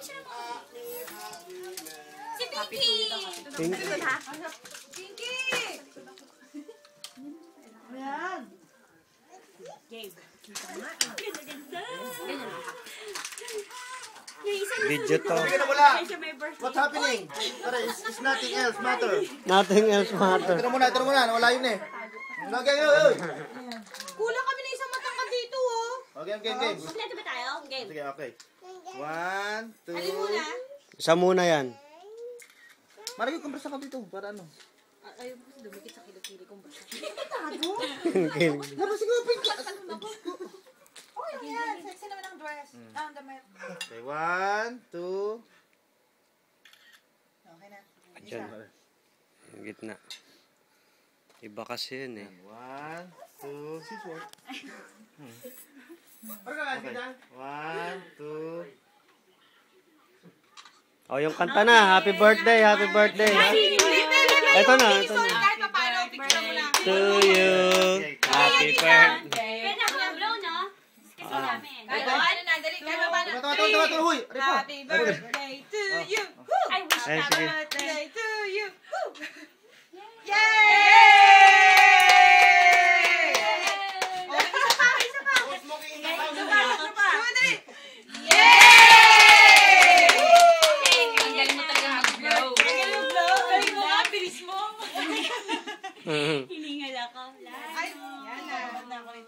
Si Pinky! Pinky. Pinky! Ayan. Gabe. Video to. What's happening? Pare, it's nothing else matter. Nothing else matter. Ito muna. Wala yun eh. Okay. Kulang kami na isang matangkad dito, oh. Okay. Kompleto ba tayo? Game. Sige, okay. 1, 2. Alin muna? Isa muna yan. Marami yung kompresa ka dito. Para ano? Ayaw po, dumikit sa kilikili kong basta. Dapat siguro pink. Oh, yan. Sexy naman ang dress. Ang damit. Okay, 1, 2. Okay na. Diyan. Yung gitna. Iba kasi yun eh. 1, 2. Okay. 1, 2. Oh, yung kanta na. Happy birthday, happy birthday. Ito na. Kahit pa paano, picture mo lang. To you. Happy birthday. Pwede ako yung blow, no? Kasi namin. Kahit pa paano na, dali. Kahit pa paano. Tumato, huy. Happy birthday to you. I wish Ay, happy sige. birthday to you. Yay!